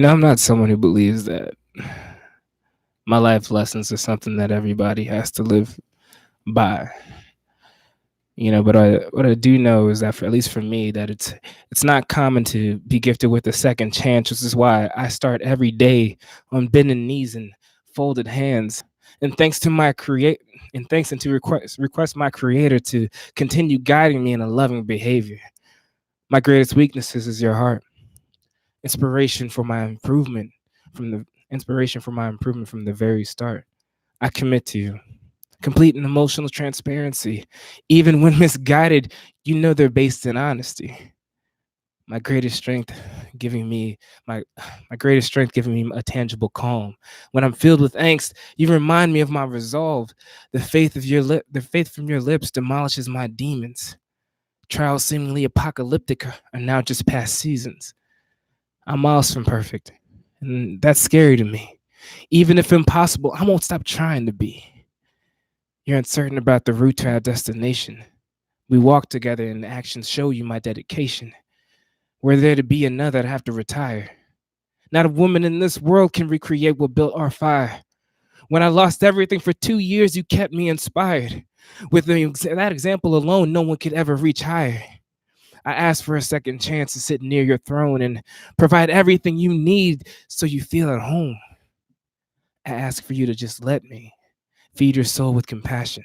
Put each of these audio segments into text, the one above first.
I'm not someone who believes that my life lessons are something that everybody has to live by. But what I do know is that, at least for me, that it's not common to be gifted with a second chance, which is why I start every day on bending knees and folded hands. And thanks to my create and thanks and to request my creator to continue guiding me in a loving behavior. My greatest weaknesses is your heart. Inspiration for my improvement from the very start. I commit to you. Complete and emotional transparency. Even when misguided, they're based in honesty. My greatest strength giving me my my greatest strength giving me a tangible calm. When I'm filled with angst, you remind me of my resolve. The faith from your lips demolishes my demons. Trials seemingly apocalyptic are now just past seasons. I'm miles from perfect, and that's scary to me. Even if impossible, I won't stop trying to be. You're uncertain about the route to our destination. We walk together and actions show you my dedication. Were there to be another, I'd have to retire. Not a woman in this world can recreate what built our fire. When I lost everything for 2 years, you kept me inspired. With that example alone, no one could ever reach higher. I asked for a second chance to sit near your throne and provide everything you need so you feel at home. I ask for you to just let me feed your soul with compassion,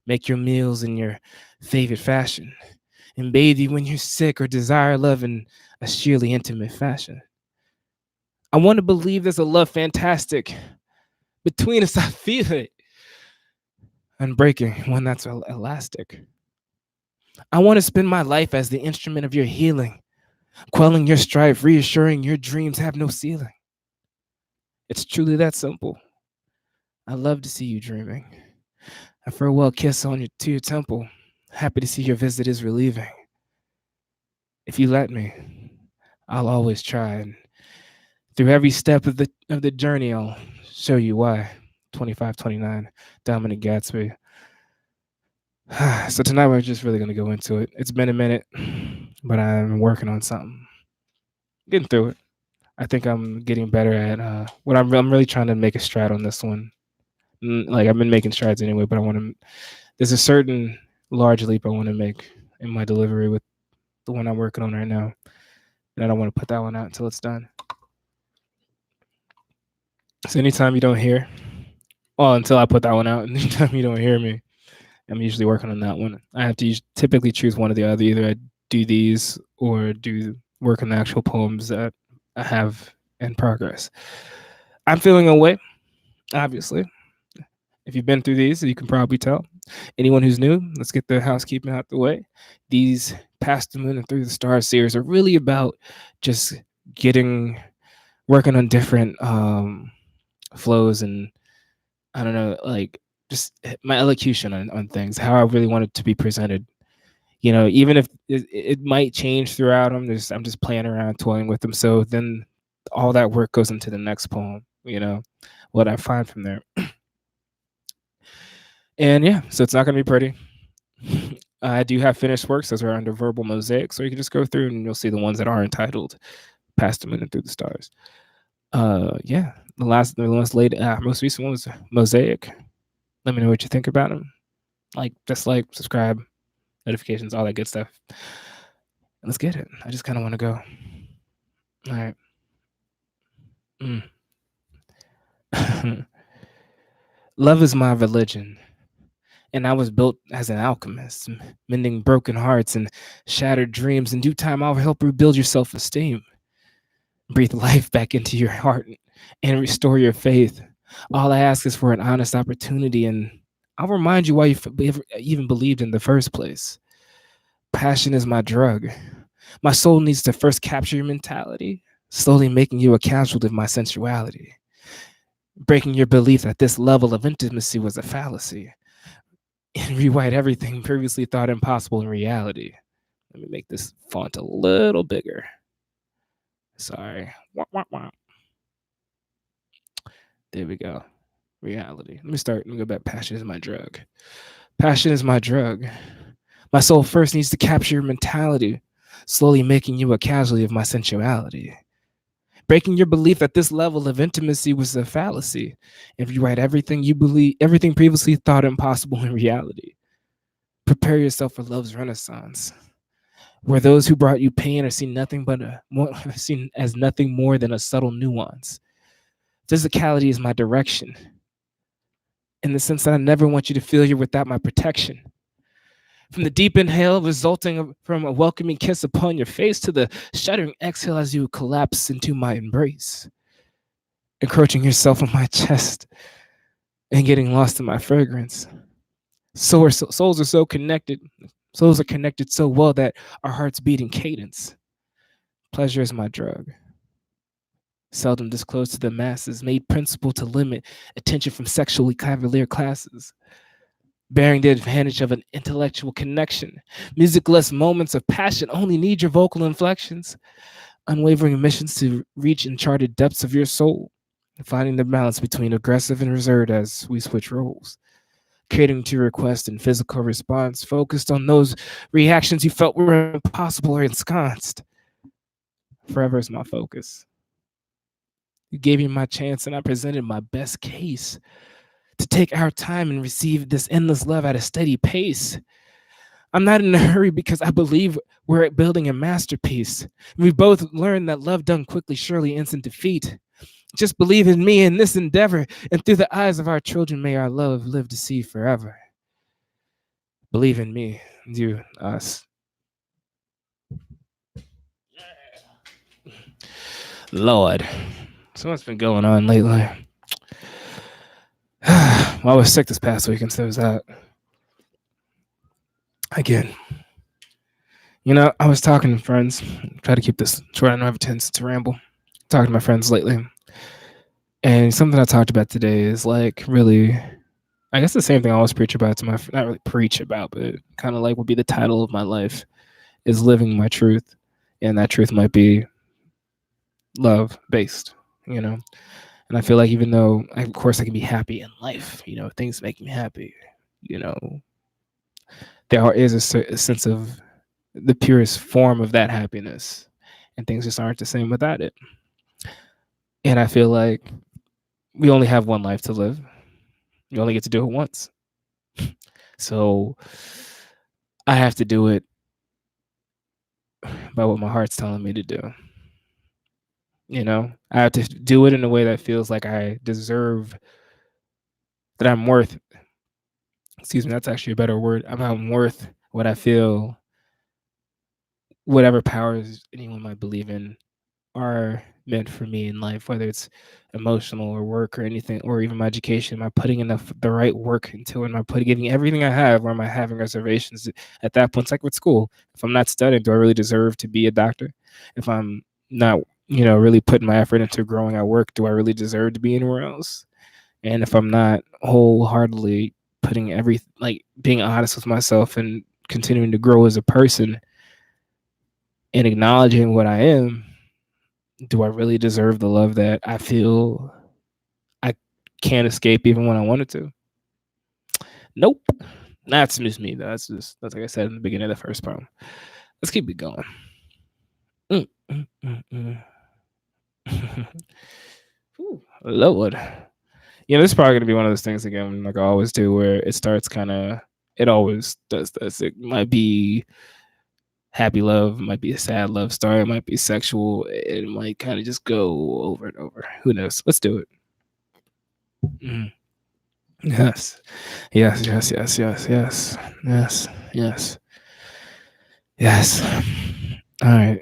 make your meals in your favorite fashion, and bathe you when you're sick or desire love in a sheerly intimate fashion. I want to believe there's a love fantastic between us. I feel it. Unbreaking, one that's elastic. I want to spend my life as the instrument of your healing, quelling your strife, reassuring your dreams have no ceiling. It's truly that simple. I love to see you dreaming. A farewell kiss to your temple. Happy to see your visit is relieving. If you let me, I'll always try, and through every step of the journey, I'll show you why. 2529, Dominic Gatsby. So tonight we're just really gonna go into it. It's been a minute, but I'm working on something. Getting through it. I think I'm getting better at what I'm really trying to make a stride on this one. Like, I've been making strides anyway, but I want to. There's a certain large leap I want to make in my delivery with the one I'm working on right now, and I don't want to put that one out until it's done. So anytime you don't hear, well, until I put that one out, and anytime you don't hear me, I'm usually working on that one. I have to typically choose one or the other. Either I do these or do work on the actual poems that I have in progress. I'm feeling away, obviously. If you've been through these, you can probably tell. Anyone who's new, let's get the housekeeping out the way. These Past the Moon and Through the Stars series are really about just working on different flows, and I don't know, like, just my elocution on things, how I really want it to be presented. Even if it might change throughout them, I'm just playing around, toying with them. So then all that work goes into the next poem, what I find from there. And yeah, so it's not going to be pretty. I do have finished works. Those are under verbal mosaics, so you can just go through and you'll see the ones that are entitled Past the Moon and Through the Stars. Yeah, most recent one was Mosaic. Let me know what you think about them. Dislike, subscribe, notifications, all that good stuff. Let's get it. I just kind of want to go. All right. Love is my religion, and I was built as an alchemist, mending broken hearts and shattered dreams. In due time, I'll help rebuild your self-esteem, breathe life back into your heart, and restore your faith. All I ask is for an honest opportunity, and I'll remind you why you even believed in the first place. Passion is my drug. My soul needs to first capture your mentality, slowly making you a casualty of my sensuality, breaking your belief that this level of intimacy was a fallacy, and rewrite everything previously thought impossible in reality. Let me make this font a little bigger. Sorry. Wah, wah, wah. There we go. Reality. Let me go back. Passion is my drug. Passion is my drug. My soul first needs to capture your mentality, slowly making you a casualty of my sensuality. Breaking your belief that this level of intimacy was a fallacy, and rewrite everything you believe, everything previously thought impossible in reality. Prepare yourself for love's renaissance, where those who brought you pain are seen nothing but seen as nothing more than a subtle nuance. Physicality is my direction, in the sense that I never want you to feel you're without my protection. From the deep inhale resulting from a welcoming kiss upon your face to the shuddering exhale as you collapse into my embrace, encroaching yourself on my chest and getting lost in my fragrance. Souls are so connected. Souls are connected so well that our hearts beat in cadence. Pleasure is my drug. Seldom disclosed to the masses, made principle to limit attention from sexually cavalier classes. Bearing the advantage of an intellectual connection. Musicless moments of passion only need your vocal inflections. Unwavering missions to reach uncharted depths of your soul. Finding the balance between aggressive and reserved as we switch roles. Catering to your request and physical response, focused on those reactions you felt were impossible or ensconced. Forever is my focus. You gave me my chance and I presented my best case to take our time and receive this endless love at a steady pace. I'm not in a hurry because I believe we're building a masterpiece. We both learned that love done quickly surely ends in defeat. Just believe in me in this endeavor, and through the eyes of our children may our love live to see forever. Believe in me, you, us. Lord, so what's been going on lately? Well, I was sick this past week, and so was that. Again, I was talking to friends. Try to keep this short. I don't have a tendency to ramble. Talking to my friends lately, and something I talked about today is like really, I guess the same thing I always preach about to my, not really preach about, but kind of like would be the title of my life is living my truth, and that truth might be love based, And I feel like even though, of course, I can be happy in life, things make me happy, you know, there is a sense of the purest form of that happiness, and things just aren't the same without it. And I feel like we only have one life to live. You only get to do it once. So I have to do it by what my heart's telling me to do. I have to do it in a way that feels like I deserve, that I'm worth, excuse me, that's actually a better word. I'm worth what I feel, whatever powers anyone might believe in are meant for me in life, whether it's emotional or work or anything, or even my education. Am I putting enough the right work into it? Am I giving everything I have, or am I having reservations? At that point, it's like with school. If I'm not studying, do I really deserve to be a doctor? If I'm not, really putting my effort into growing at work, do I really deserve to be anywhere else? And if I'm not wholeheartedly putting like being honest with myself and continuing to grow as a person and acknowledging what I am, do I really deserve the love that I feel I can't escape even when I wanted to? Nope. That's just me. That's like I said in the beginning of the first poem. Let's keep it going. Ooh, Lord. This is probably gonna be one of those things again, like I always do, where it starts it always does this. It might be happy love, it might be a sad love story, it might be sexual, it might kind of just go over and over. Who knows? Let's do it. Mm. Yes. Yes, yes, yes, yes, yes, yes, yes, yes. All right.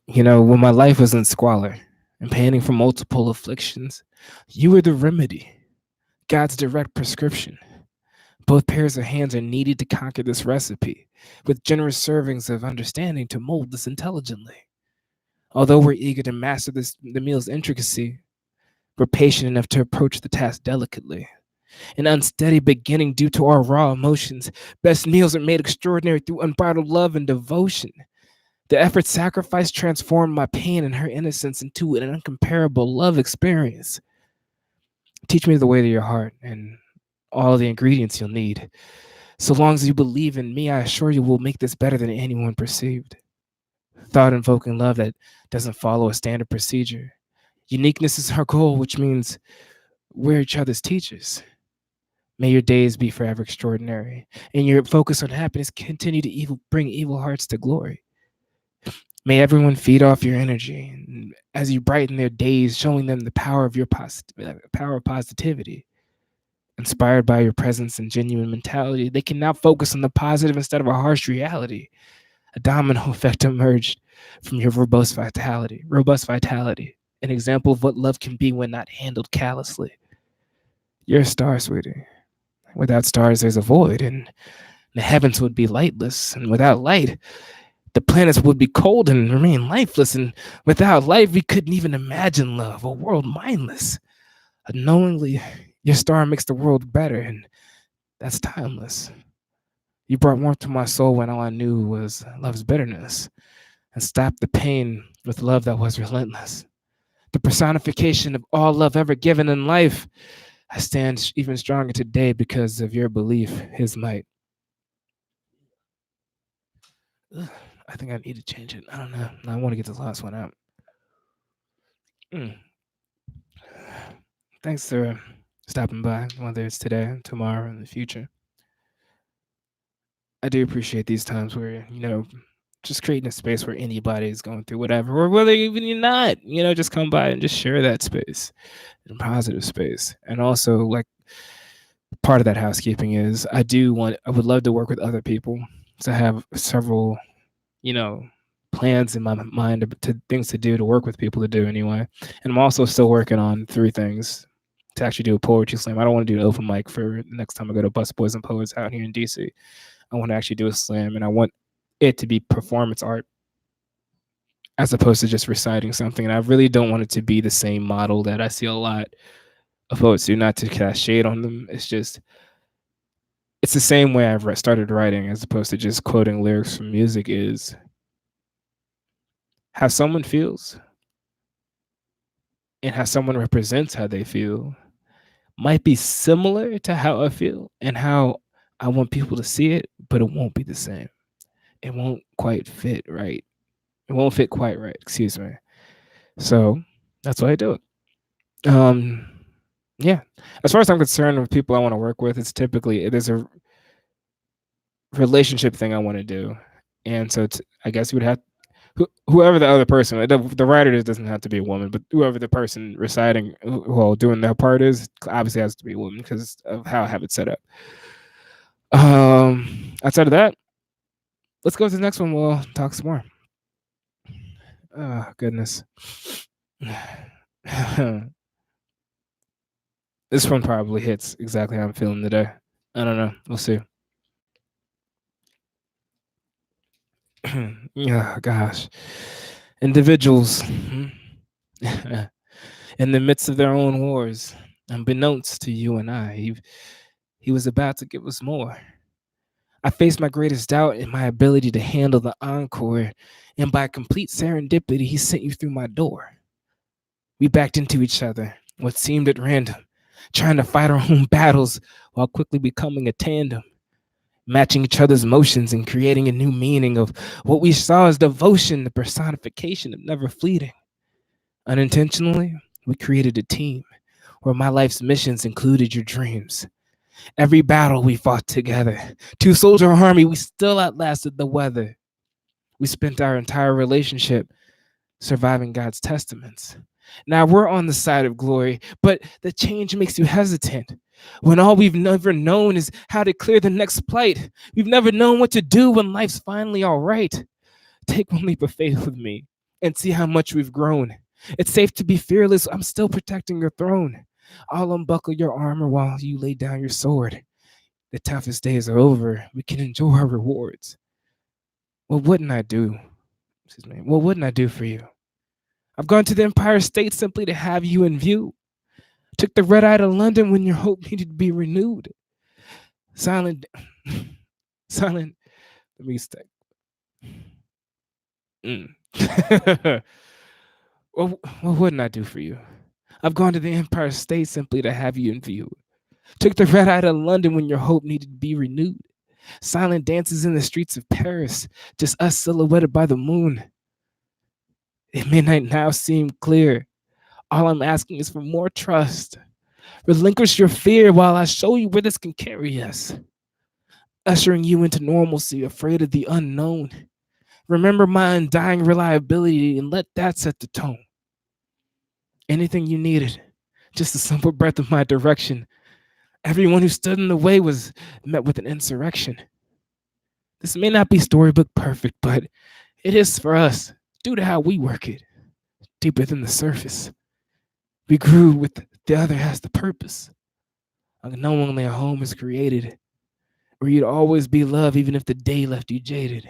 When my life was in squalor and panting for multiple afflictions, you were the remedy, God's direct prescription. Both pairs of hands are needed to conquer this recipe, with generous servings of understanding to mold this intelligently. Although we're eager to master the meal's intricacy, we're patient enough to approach the task delicately. An unsteady beginning due to our raw emotions. Best meals are made extraordinary through unbridled love and devotion. The effort sacrifice transformed my pain and her innocence into an incomparable love experience. Teach me the way to your heart and all the ingredients you'll need. So long as you believe in me, I assure you we'll make this better than anyone perceived. Thought invoking love that doesn't follow a standard procedure. Uniqueness is our goal, which means we're each other's teachers. May your days be forever extraordinary, and your focus on happiness continue to bring evil hearts to glory. May everyone feed off your energy as you brighten their days, showing them the power of your power of positivity. Inspired by your presence and genuine mentality, they can now focus on the positive instead of a harsh reality. A domino effect emerged from your robust vitality, an example of what love can be when not handled callously. You're a star, sweetie. Without stars, there's a void, and the heavens would be lightless. And without light, the planets would be cold and remain lifeless. And without life, we couldn't even imagine love, a world mindless. Unknowingly, your star makes the world better, and that's timeless. You brought warmth to my soul when all I knew was love's bitterness, and stopped the pain with love that was relentless. The personification of all love ever given in life. I stand even stronger today because of your belief, his might. Ugh, I think I need to change it. I don't know. I want to get this last one out. Mm. Thanks for stopping by, whether it's today, tomorrow, in the future. I do appreciate these times where, just creating a space where anybody is going through whatever, or whether even you're not, just come by and just share that space, a positive space. And also, like, part of that housekeeping is I would love to work with other people to have several, you know, plans in my mind to things to do, to work with people to do anyway. And I'm also still working on three things to actually do a poetry slam. I don't want to do an open mic for the next time I go to Bus Boys and Poets out here in DC. I want to actually do a slam, and I want it to be performance art as opposed to just reciting something. And I really don't want it to be the same model that I see a lot of poets do, not to cast shade on them. It's the same way I've started writing as opposed to just quoting lyrics from music, is how someone feels and how someone represents how they feel might be similar to how I feel and how I want people to see it, but it won't be the same. It won't quite fit right. It won't fit quite right, excuse me. So that's why I do it. Yeah. As far as I'm concerned, with people I want to work with, it's typically there's a relationship thing I want to do, and so I guess you would have whoever the other person, the writer doesn't have to be a woman, but whoever the person reciting, well, doing their part is, obviously has to be a woman because of how I have it set up. Outside of that, let's go to the next one. We'll talk some more. Oh, goodness. This one probably hits exactly how I'm feeling today. I don't know. We'll see. Yeah, gosh. Individuals in the midst of their own wars, unbeknownst to you and I, he was about to give us more. I faced my greatest doubt in my ability to handle the encore, and by complete serendipity, he sent you through my door. We backed into each other, what seemed at random, trying to fight our own battles while quickly becoming a tandem, matching each other's motions and creating a new meaning of what we saw as devotion, the personification of never fleeting. Unintentionally, we created a team where my life's missions included your dreams. Every battle we fought together, two-soldier army, we still outlasted the weather. We spent our entire relationship surviving God's testaments. Now we're on the side of glory, but the change makes you hesitant. When all we've never known is how to clear the next plight. We've never known what to do when life's finally all right. Take one leap of faith with me and see how much we've grown. It's safe to be fearless. I'm still protecting your throne. I'll unbuckle your armor while you lay down your sword. The toughest days are over. We can enjoy our rewards. What wouldn't I do? Excuse me. What wouldn't I do for you? I've gone to the Empire State simply to have you in view. Took the red eye to London when your hope needed to be renewed. Silent, silent. Let me stay. What wouldn't I do for you? I've gone to the Empire State simply to have you in view. Took the red eye to London when your hope needed to be renewed. silent dances in the streets of Paris, just us silhouetted by the moon. At midnight now seem clear. All I'm asking is for more trust. Relinquish your fear while I show you where this can carry us, ushering you into normalcy, afraid of the unknown. Remember my undying reliability and let that set the tone. Anything you needed, just a simple breath of my direction. Everyone who stood in the way was met with an insurrection. This may not be storybook perfect, but it is for us, due to how we work it, deeper than the surface. We grew with the other has the purpose. Unknowingly, a home is created where you'd always be loved even if the day left you jaded.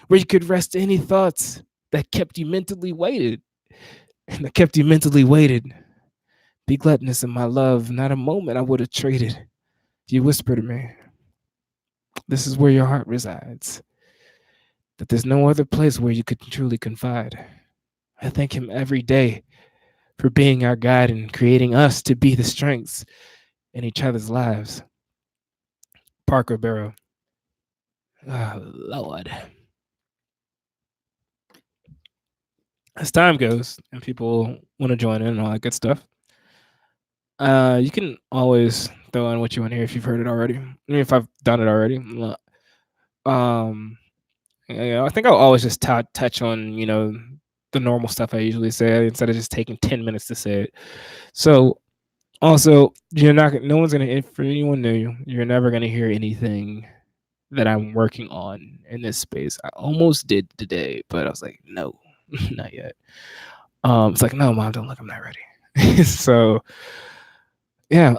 Where you could rest any thoughts that kept you mentally weighted. And that kept you mentally weighted. Be gluttonous in my love, not a moment I would have traded. You whisper to me, this is where your heart resides. That there's no other place where you could truly confide. I thank him every day for being our guide and creating us to be the strengths in each other's lives. Parker Barrow. Oh, Lord. As time goes and people want to join in and all that good stuff, you can always throw in what you want to hear if you've heard it already. I mean, if I've done it already. Um, I think I'll always just touch on, the normal stuff I usually say instead of just taking 10 minutes to say it. So, also, no one's going to, for anyone new, you're never going to hear anything that I'm working on in this space. I almost did today, but I was like, no, not yet. It's like, no, mom, don't look, I'm not ready. So, yeah,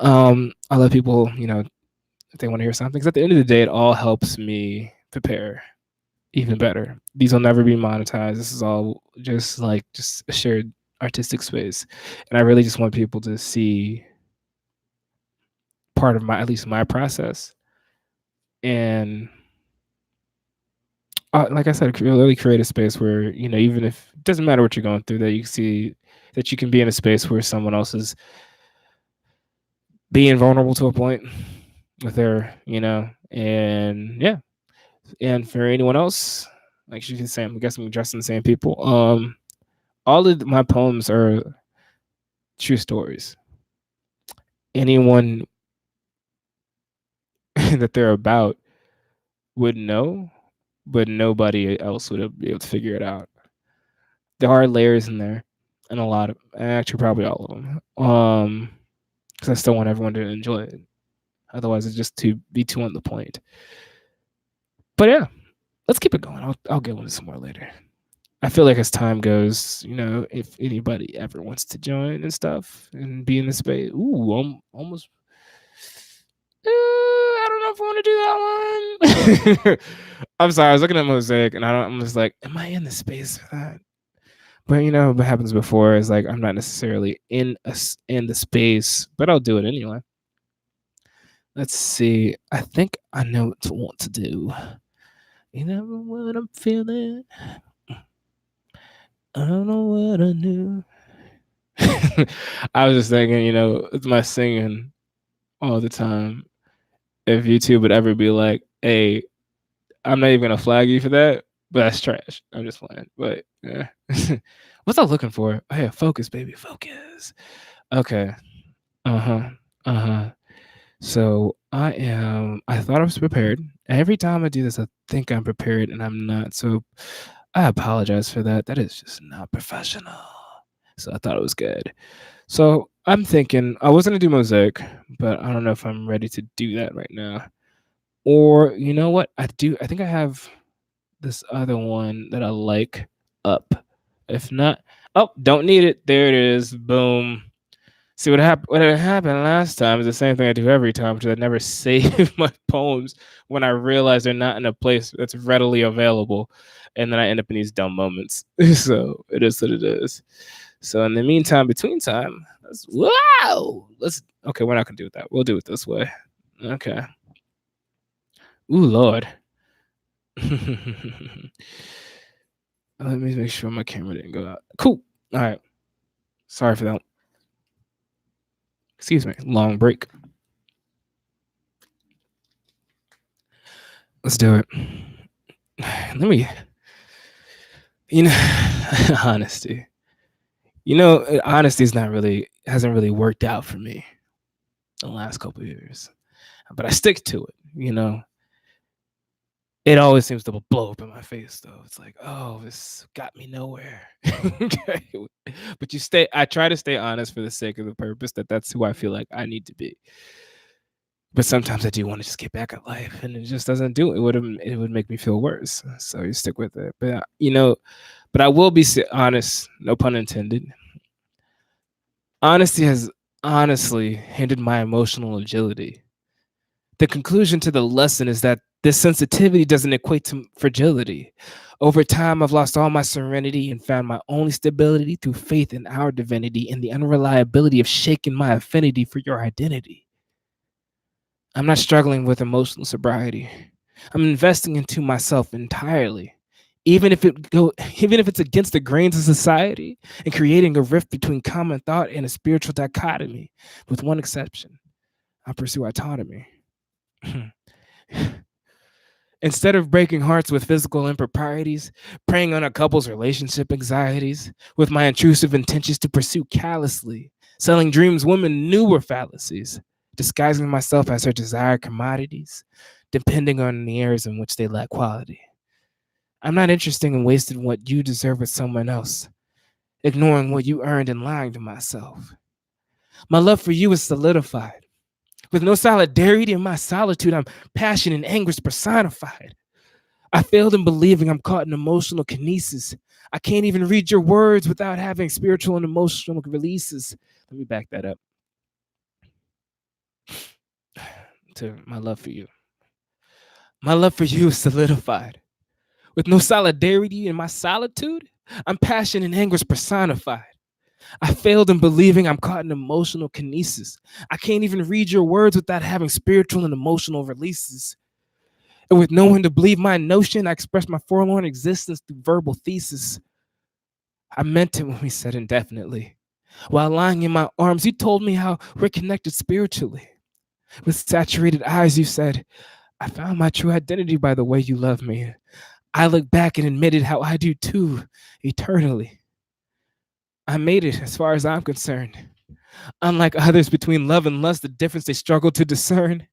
I let people, if they want to hear something. Because at the end of the day, it all helps me prepare even better. These will never be monetized. This is all just a shared artistic space. And I really just want people to see part of at least my process. And like I said, really create a space where, even if it doesn't matter what you're going through, that you see that you can be in a space where someone else is being vulnerable to a point with their, and yeah. And for anyone else, like she can say, I'm guessing we're addressing the same people. All of my poems are true stories. Anyone that they're about would know, but nobody else would be able to figure it out. There are layers in there, and a lot of, actually, probably all of them. Because I still want everyone to enjoy it. Otherwise, it's just to be too on the point. But yeah, let's keep it going. I'll get into some more later. I feel like as time goes, if anybody ever wants to join and stuff and be in the space, I'm almost. I don't know if I want to do that one. I'm sorry. I was looking at Mosaic and I'm just like, am I in the space for that? But what happens before is like I'm not necessarily in the space, but I'll do it anyway. Let's see. I think I know what to do. You know what I'm feeling? I don't know what I knew. I was just thinking, it's my singing all the time. If YouTube would ever be like, hey, I'm not even gonna flag you for that, but that's trash. I'm just playing. But yeah. What's I looking for? Oh yeah, focus, baby, focus. Okay. Uh-huh. Uh-huh. So I thought I was prepared. Every time I do this, I think I'm prepared and I'm not. So I apologize for that. That is just not professional. So I thought it was good. So I'm thinking I was gonna do mosaic, but I don't know if I'm ready to do that right now. Or you know what? I think I have this other one that I like up. If not, oh, don't need it. There it is. Boom. See what happened? What had happened last time is the same thing I do every time, which is I never save my poems when I realize they're not in a place that's readily available, and then I end up in these dumb moments. So it is what it is. So in the meantime, between time, let's okay. We're not gonna do it that. We'll do it this way. Okay. Ooh, Lord. Let me make sure my camera didn't go out. Cool. All right. Sorry for that. Excuse me. Long break. Let's do it. Let me, you know, honesty. Honesty is not really hasn't really worked out for me the last couple of years, but I stick to it. It always seems to blow up in my face, though. It's like, oh, this got me nowhere. Okay. But I try to stay honest for the sake of the purpose that's who I feel like I need to be. But sometimes I do want to just get back at life, and it just doesn't do it. It would make me feel worse. So you stick with it. But I will be honest, no pun intended. Honesty has honestly hindered my emotional agility. The conclusion to the lesson is that this sensitivity doesn't equate to fragility. Over time, I've lost all my serenity and found my only stability through faith in our divinity and the unreliability of shaking my affinity for your identity. I'm not struggling with emotional sobriety. I'm investing into myself entirely. Even if it's against the grains of society and creating a rift between common thought and a spiritual dichotomy, with one exception. I pursue autonomy. Instead of breaking hearts with physical improprieties, preying on a couple's relationship anxieties, with my intrusive intentions to pursue callously, selling dreams women knew were fallacies, disguising myself as her desired commodities, depending on the areas in which they lack quality. I'm not interested in wasting what you deserve with someone else, ignoring what you earned and lying to myself. My love for you is solidified. With no solidarity in my solitude, I'm passion and anguish personified. I failed in believing I'm caught in emotional kinesis. I can't even read your words without having spiritual and emotional releases. Let me back that up to my love for you. My love for you is solidified. With no solidarity in my solitude, I'm passion and anguish personified. I failed in believing I'm caught in emotional kinesis. I can't even read your words without having spiritual and emotional releases. And with no one to believe my notion, I express my forlorn existence through verbal thesis. I meant it when we said indefinitely. While lying in my arms, you told me how we're connected spiritually. With saturated eyes, you said, I found my true identity by the way you love me. I looked back and admitted how I do too, eternally. I made it as far as I'm concerned. Unlike others between love and lust, the difference they struggle to discern.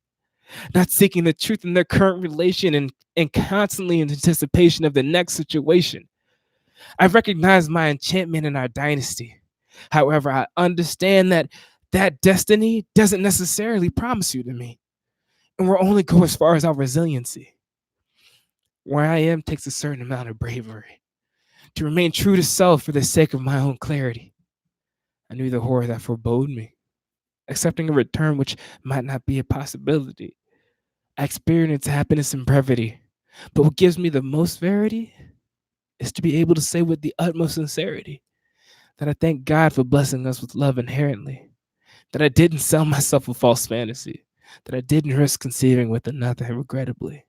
Not seeking the truth in their current relation and constantly in anticipation of the next situation. I recognize my enchantment in our dynasty. However, I understand that destiny doesn't necessarily promise you to me, and we'll only go as far as our resiliency. Where I am takes a certain amount of bravery to remain true to self for the sake of my own clarity. I knew the horror that forebode me, accepting a return which might not be a possibility. I experience happiness and brevity, but what gives me the most verity is to be able to say with the utmost sincerity that I thank God for blessing us with love inherently, that I didn't sell myself a false fantasy, that I didn't risk conceiving with another regrettably.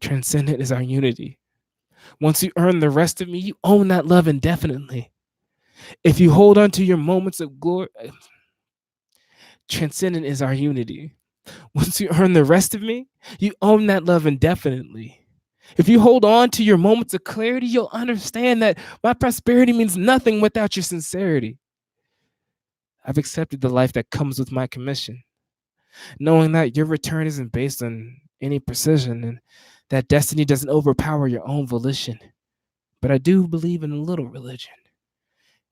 Transcendent is our unity. Once you earn the rest of me, you own that love indefinitely. If you hold on to your moments of glory, transcendent is our unity. Once you earn the rest of me, you own that love indefinitely. If you hold on to your moments of clarity, you'll understand that my prosperity means nothing without your sincerity. I've accepted the life that comes with my commission, knowing that your return isn't based on any precision and that destiny doesn't overpower your own volition. But I do believe in a little religion,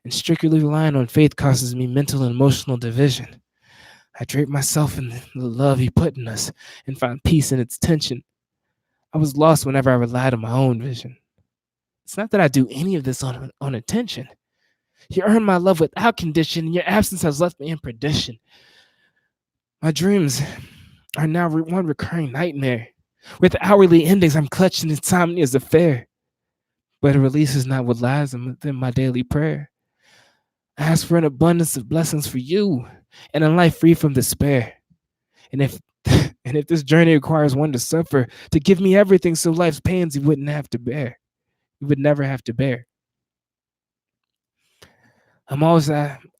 and strictly relying on faith causes me mental and emotional division. I drape myself in the love he put in us and find peace in its tension. I was lost whenever I relied on my own vision. It's not that I do any of this on intention. You earned my love without condition, and your absence has left me in perdition. My dreams are now one recurring nightmare. With hourly endings, I'm clutched in insomnia's affair. But a release is not what lies within my daily prayer. I ask for an abundance of blessings for you and a life free from despair. And if and if this journey requires one to suffer, to give me everything so life's pains you wouldn't have to bear. You would never have to bear. I'm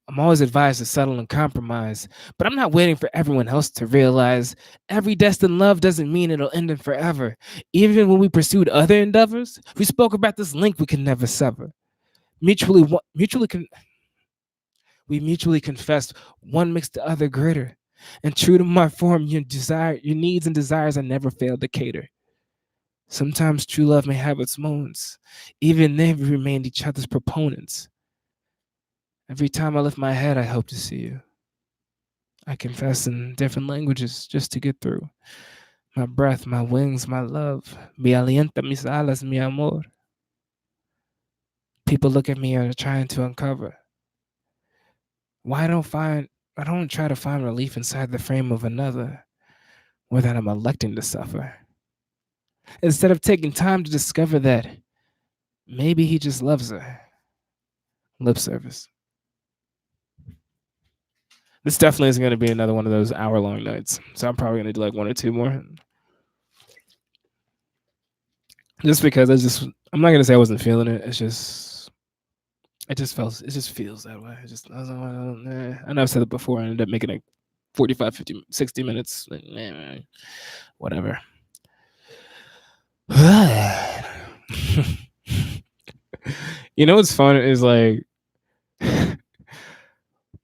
I'm always advised to settle and compromise, but I'm not waiting for everyone else to realize every destined love doesn't mean it'll end in forever. Even when we pursued other endeavors, we spoke about this link we can never sever. Mutually, we mutually confessed one makes the other greater. And true to my form, your needs and desires I never failed to cater. Sometimes true love may have its moments. Even then, we remained each other's proponents. Every time I lift my head, I hope to see you. I confess in different languages just to get through. My breath, my wings, my love. Mi alienta, mis alas, mi amor. People look at me and are trying to uncover. Why I don't try to find relief inside the frame of another, or that I'm electing to suffer. Instead of taking time to discover that maybe he just loves her. Lip service. This definitely is going to be another one of those hour-long nights. So I'm probably going to do like one or two more. Just because I'm not going to say I wasn't feeling it. It just feels that way. I know I've said it before. I ended up making like 45, 50, 60 minutes. Whatever. You know what's fun is like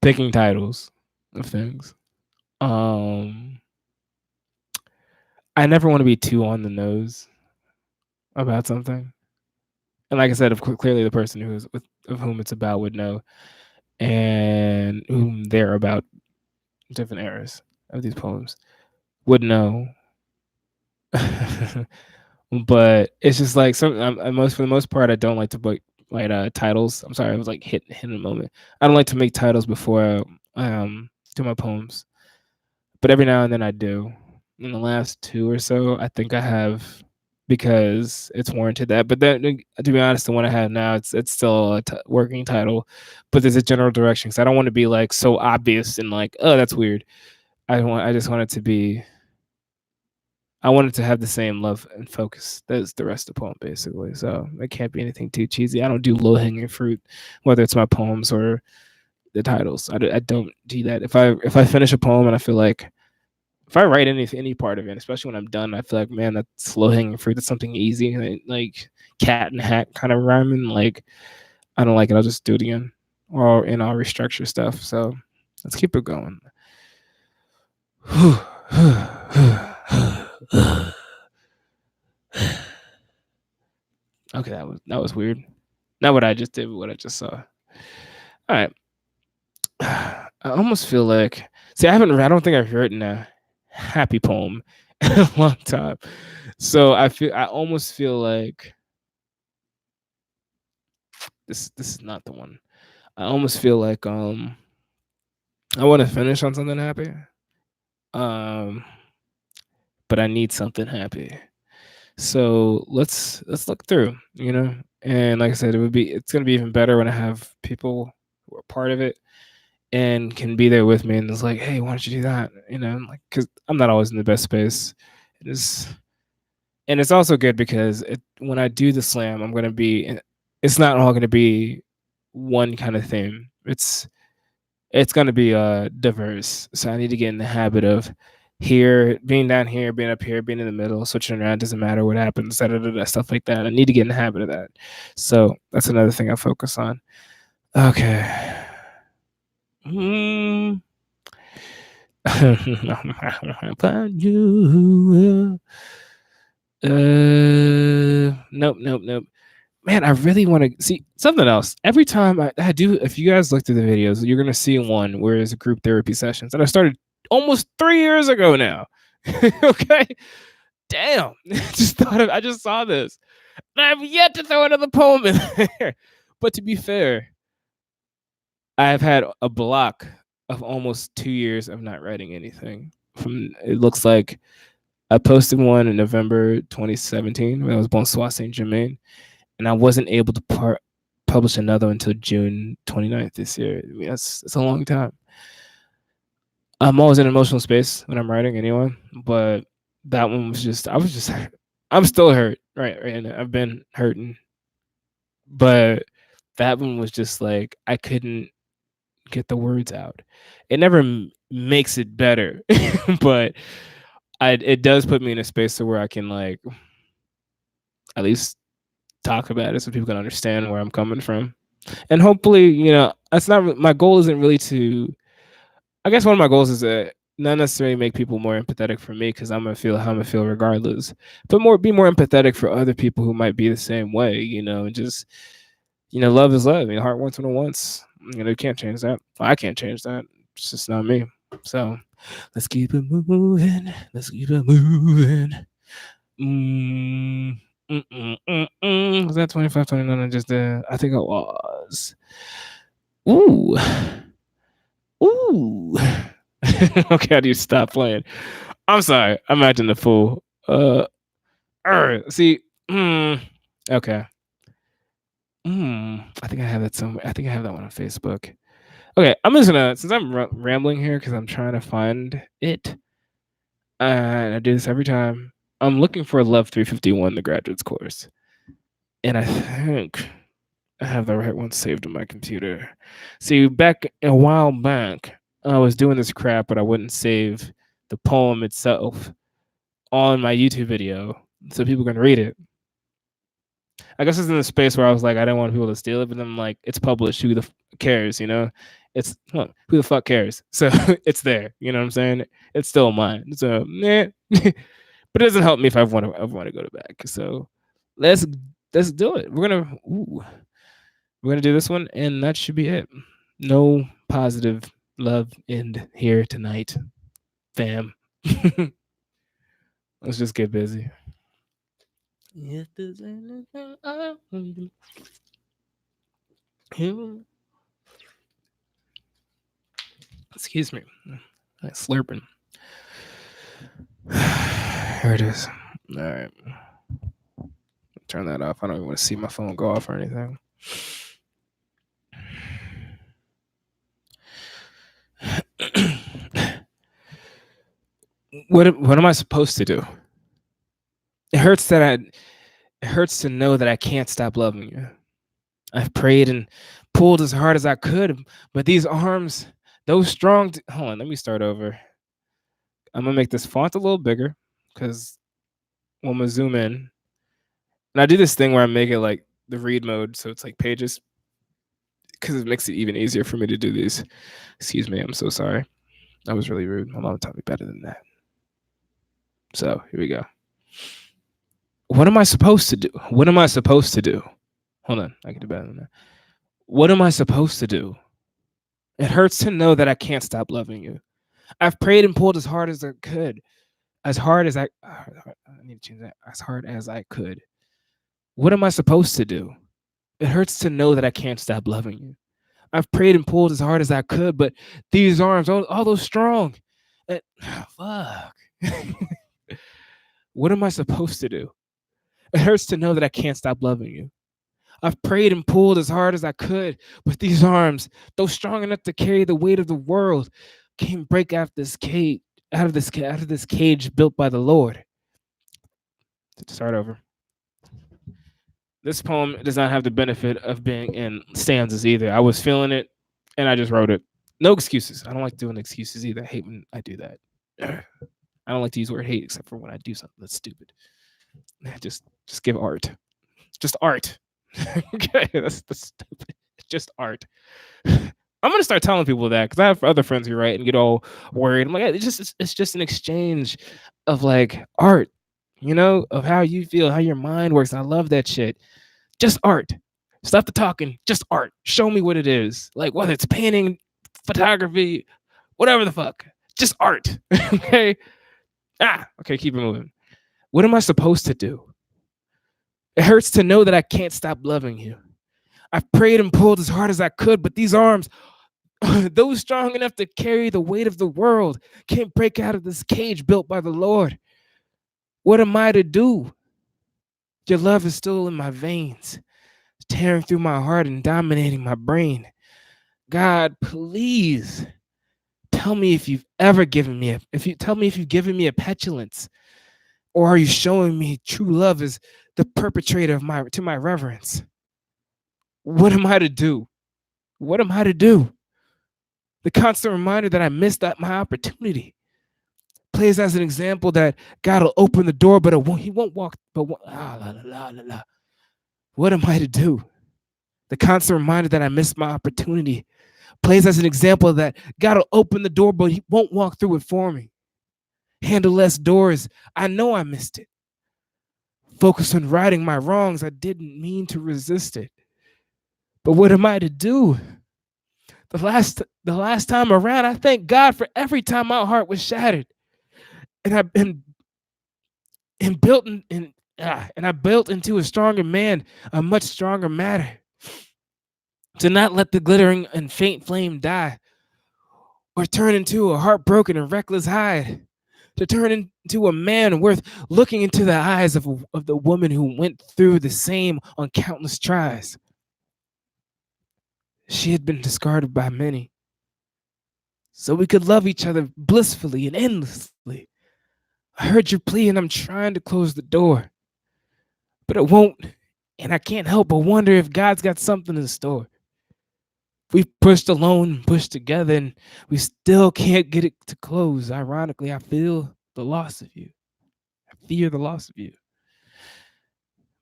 picking titles of things. I never want to be too on the nose about something. And like I said, clearly the person of whom it's about would know, and whom they're about different eras of these poems would know. But it's just like for the most part, I don't like to put titles. I'm sorry, I was like hit a moment. I don't like to make titles before do my poems, but every now and then I do. In the last two or so, I think I have, because it's warranted that. But then, to be honest, the one I have now, it's still a working title, but there's a general direction because I don't want to be like so obvious and like, oh, that's weird. I just want it to be. I want it to have the same love and focus as the rest of the poem, basically. So it can't be anything too cheesy. I don't do low hanging fruit, whether it's my poems or the titles. I don't do that. If I finish a poem and I feel like, if I write any part of it, especially when I'm done, I feel like, man, that's low hanging fruit. That's something easy, like cat and hat kind of rhyming. Like, I don't like it. I'll just do it again, and I'll restructure stuff. So let's keep it going. Okay, that was weird. Not what I just did, but what I just saw. All right. I almost feel like, I don't think I've written a happy poem in a long time. So I almost feel like this is not the one. I almost feel like I want to finish on something happy. Um but I need something happy. So let's look through, And like I said, it's gonna be even better when I have people who are part of it and can be there with me, and it's like, hey, why don't you do that? Like, because I'm not always in the best space. And it's also good because when I do the slam, it's not all gonna be one kind of theme. It's going to be diverse. So I need to get in the habit of being down here, being up here, being in the middle, switching around. Doesn't matter what happens, stuff like that. I need to get in the habit of that. So that's another thing I focus on. Okay. About you. Nope. Man, I really want to see something else. Every time I do, if you guys look through the videos, you're gonna see one where it's a group therapy sessions that I started almost 3 years ago now. Okay, damn. I just saw this, and I've yet to throw another poem in there. But to be fair, I've had a block of almost 2 years of not writing anything. It looks like I posted one in November 2017 when I was Bonsoir Saint Germain, and I wasn't able to publish another until June 29th this year. I mean, that's a long time. I'm always in an emotional space when I'm writing anyway, but that one was I'm still hurt, right now. I've been hurting, but that one was just like, I couldn't get the words out. It never makes it better, but it does put me in a space to where I can like at least talk about it so people can understand where I'm coming from. And hopefully, that's not my goal. Isn't really to. I guess one of my goals is to not necessarily make people more empathetic for me because I'm gonna feel how I'm gonna feel regardless, but be more empathetic for other people who might be the same way. And just love is love. Heart wants what it wants. You can't change that. I can't change that. It's just not me. So let's keep it moving. Let's keep it moving. Was that 25, 29? I just did. I think it was. Ooh. Ooh. Okay, how do you stop playing? I'm sorry. I'm acting the fool. See. Okay. I think I have that somewhere. I think I have that one on Facebook. Okay, I'm just gonna, since I'm rambling here because I'm trying to find it, and I do this every time. I'm looking for Love 351, the graduates course, and I think I have the right one saved on my computer. See, back a while back, I was doing this crap, but I wouldn't save the poem itself on my YouTube video so people can read it. I guess it's in the space where I was like, I don't want people to steal it, but then I'm like, it's published. Who the cares? It's who the fuck cares? So it's there. You know what I'm saying? It's still mine. So but it doesn't help me if I want to go to back. So let's do it. We're gonna do this one, and that should be it. No positive love end here tonight, fam. Let's just get busy. If there's anything I can do. Excuse me. Slurping. Here it is. All right. Turn that off. I don't even want to see my phone go off or anything. What am I supposed to do? It hurts to know that I can't stop loving you. I've prayed and pulled as hard as I could, but these arms, those strong. Hold on, let me start over. I'm gonna make this font a little bigger because I'm gonna zoom in, and I do this thing where I make it like the read mode, so it's like pages, because it makes it even easier for me to do these. Excuse me, I'm so sorry. That was really rude. My mom taught me better than that. So here we go. What am I supposed to do? What am I supposed to do? Hold on, I can do better than that. What am I supposed to do? It hurts to know that I can't stop loving you. I've prayed and pulled as hard as I could. As hard as I need to change that. As hard as I could. What am I supposed to do? It hurts to know that I can't stop loving you. I've prayed and pulled as hard as I could, but these arms, all those strong. Fuck. What am I supposed to do? It hurts to know that I can't stop loving you. I've prayed and pulled as hard as I could, but these arms, though strong enough to carry the weight of the world, can't break out of this cage built by the Lord. To start over. This poem does not have the benefit of being in stanzas either. I was feeling it, and I just wrote it. No excuses. I don't like doing excuses either. I hate when I do that. I don't like to use the word hate except for when I do something that's stupid. Just give art. Just art. Okay, that's stupid. It's just art. I'm gonna start telling people that because I have other friends who write and get all worried. I'm like, it's just an exchange of like art, of how you feel, how your mind works. I love that shit. Just art. Stop the talking. Just art. Show me what it is. Like whether it's painting, photography, whatever the fuck. Just art. Okay. Okay. Keep it moving. What am I supposed to do? It hurts to know that I can't stop loving you. I've prayed and pulled as hard as I could, but these arms, those strong enough to carry the weight of the world, can't break out of this cage built by the Lord. What am I to do? Your love is still in my veins, tearing through my heart and dominating my brain. God, please tell me if you've ever given me tell me if you've given me a petulance, or are you showing me true love as the perpetrator to my reverence? What am I to do? What am I to do? The constant reminder that I missed my opportunity plays as an example that God will open the door, but he won't walk. But what am I to do? The constant reminder that I missed my opportunity plays as an example that God will open the door, but he won't walk through it for me. Handle less doors. I know I missed it. Focus on righting my wrongs. I didn't mean to resist it. But what am I to do? The last time around, I thank God for every time my heart was shattered, and I've been and built and I built into a stronger man, a much stronger matter. To not let the glittering and faint flame die, or turn into a heartbroken and reckless hide. To turn into a man worth looking into the eyes of the woman who went through the same on countless tries. She had been discarded by many, so we could love each other blissfully and endlessly. I heard your plea and I'm trying to close the door, but it won't, and I can't help but wonder if God's got something in store. We pushed alone and pushed together, and we still can't get it to close. Ironically, I feel the loss of you. I fear the loss of you.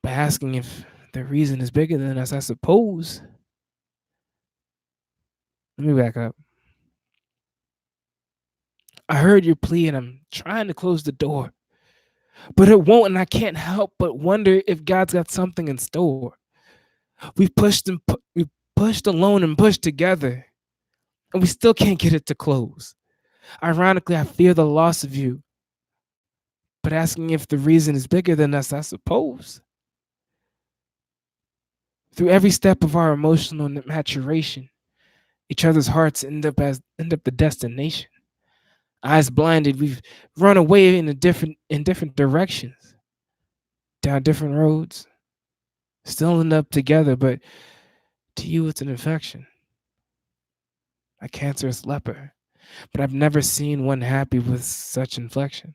By asking if the reason is bigger than us, I suppose. Let me back up. I heard your plea and I'm trying to close the door, but it won't, and I can't help but wonder if God's got something in store. We pushed alone and pushed together, and we still can't get it to close. Ironically, I fear the loss of you, but asking if the reason is bigger than us, I suppose. Through every step of our emotional maturation, each other's hearts end up the destination. Eyes blinded, we've run away in different directions, down different roads, still end up together, but to you it's an infection, a cancerous leper. But I've never seen one happy with such inflection.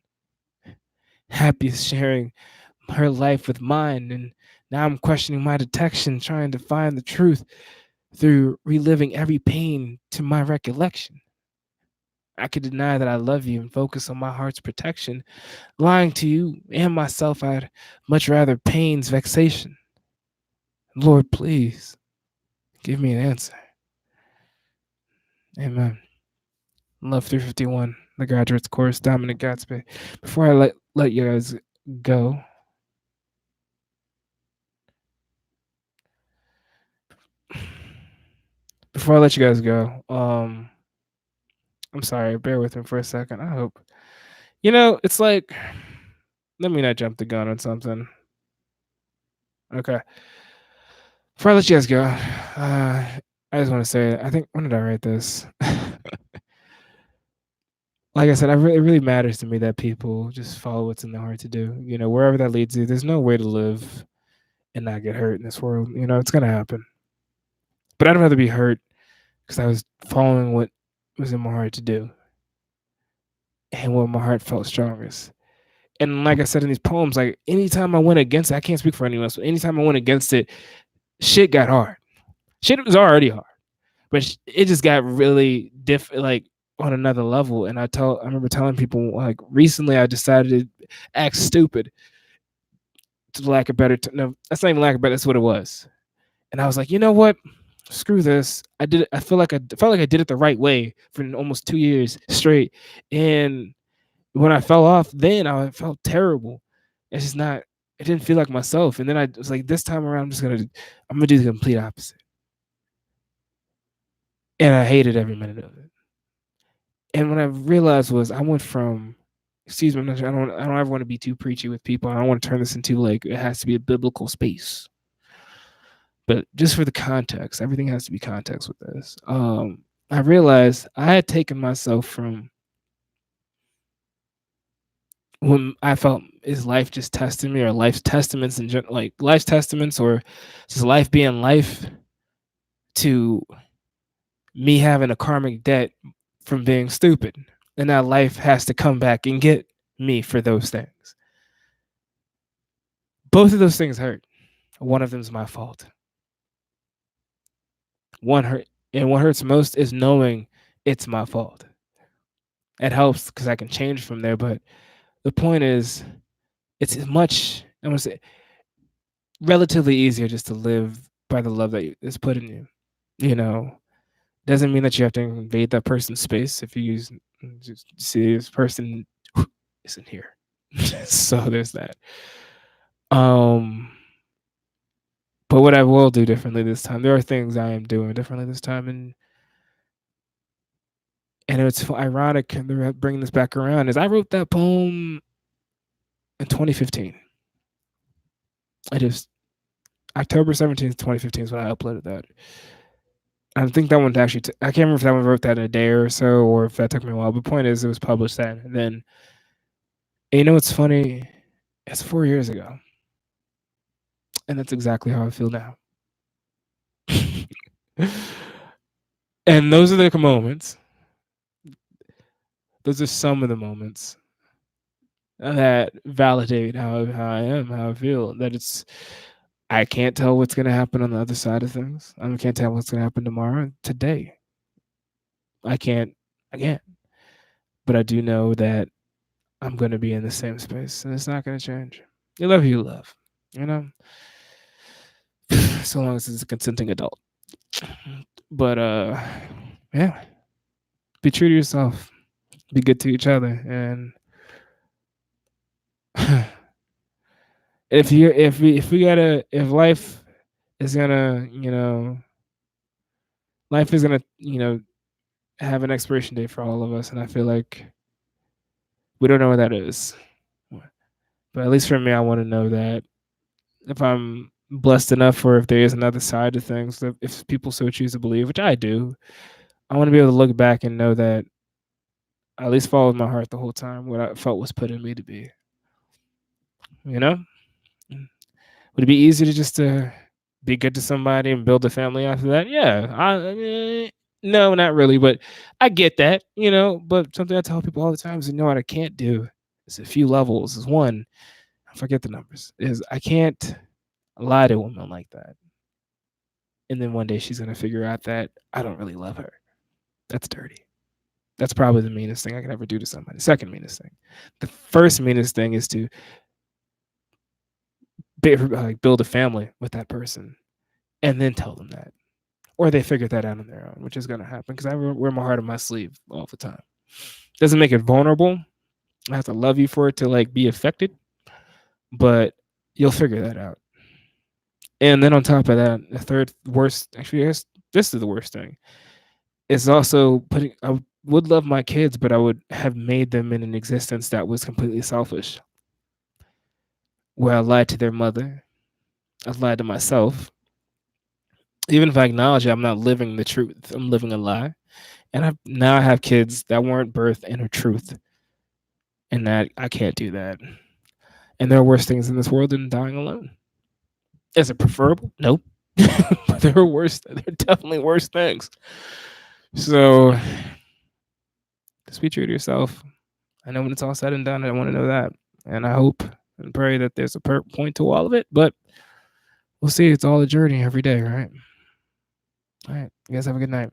Happy is sharing her life with mine, and now I'm questioning my detection, trying to find the truth through reliving every pain to my recollection. I could deny that I love you and focus on my heart's protection. Lying to you and myself, I'd much rather pain's vexation. Lord, please give me an answer. Amen. Love 351, the graduate's course, Dominic Gatsby. Before I let you guys go, I'm sorry, bear with me for a second. I hope. It's like, let me not jump the gun on something. Okay. Before I let you guys go, I just want to say, I think, when did I write this? Like I said, it really matters to me that people just follow what's in their heart to do. Wherever that leads you, there's no way to live and not get hurt in this world. It's going to happen. But I'd rather be hurt because I was following what was in my heart to do and what my heart felt strongest. And like I said in these poems, like anytime I went against it, I can't speak for anyone else, but anytime I went against it, shit got hard. Shit was already hard, but it just got really like on another level. And I remember telling people, like, recently I decided to act stupid, to lack of better. No, that's not even lack of better. That's what it was. And I was like, you know what? Screw this. I did it. I felt like I did it the right way for almost 2 years straight. And when I fell off, then I felt terrible. It's just not. It didn't feel like myself. And then I was like, this time around, I'm gonna do the complete opposite. And I hated every minute of it. And what I realized was I went from, excuse me, I don't ever want to be too preachy with people. I don't want to turn this into like it has to be a biblical space. But just for the context, everything has to be context with this. I realized I had taken myself from when I felt is life just testing me, or life's testaments and like life's testaments, or just life being life, to me having a karmic debt from being stupid, and now life has to come back and get me for those things. Both of those things hurt. One of them is my fault. One hurt, and what hurts most is knowing it's my fault. It helps because I can change from there. But the point is, it's much, I'm going to say, relatively easier just to live by the love that is put in you. You know, doesn't mean that you have to invade that person's space if you just see this person isn't here. So there's that. Um, but what I will do differently this time, there are things I am doing differently this time, and it's ironic, and they're bringing this back around. Is I wrote that poem in 2015. I just October 17th, 2015 is when I uploaded that. I think that one actually, I can't remember if that one wrote that in a day or so, or if that took me a while. But the point is, it was published then. And then, and you know what's funny? It's 4 years ago. And that's exactly how I feel now. And those are the moments. Those are some of the moments that validate how I am, how I feel. That it's, I can't tell what's going to happen on the other side of things. I can't tell what's going to happen tomorrow. Today, I can't. But I do know that I'm going to be in the same space, and it's not going to change. You love who you love, you know, so long as it's a consenting adult. But yeah, be true to yourself, be good to each other, and if life is gonna, life is gonna, have an expiration date for all of us, and I feel like we don't know what that is. But at least for me, I want to know that if I'm blessed enough, or if there is another side to things, that if people so choose to believe, which I do, I want to be able to look back and know that I at least followed my heart the whole time, what I felt was put in me to be. You know, would it be easy to just to be good to somebody and build a family after that? Yeah, no, not really, but I get that. But something I tell people all the time is, what I can't do is a few levels. Is one, I forget the numbers. Is I can't lie to a woman like that, and then one day she's gonna figure out that I don't really love her. That's dirty. That's probably the meanest thing I can ever do to somebody. Second meanest thing. The first meanest thing is to build a family with that person and then tell them that. Or they figure that out on their own, which is going to happen because I wear my heart on my sleeve all the time. Doesn't make it vulnerable. I have to love you for it to be affected, but you'll figure that out. And then on top of that, the third worst, actually, this is the worst thing. It's also I would love my kids, but I would have made them in an existence that was completely selfish. Where I lied to their mother, I lied to myself. Even if I acknowledge it, I'm not living the truth. I'm living a lie. And I have kids that weren't birthed in a truth. And that I can't do that. And there are worse things in this world than dying alone. Is it preferable? Nope. But there are definitely worse things. So just be true to yourself. I know when it's all said and done, I want to know that. And I hope and pray that there's a point to all of it. But we'll see. It's all a journey every day, right? All right. You guys have a good night.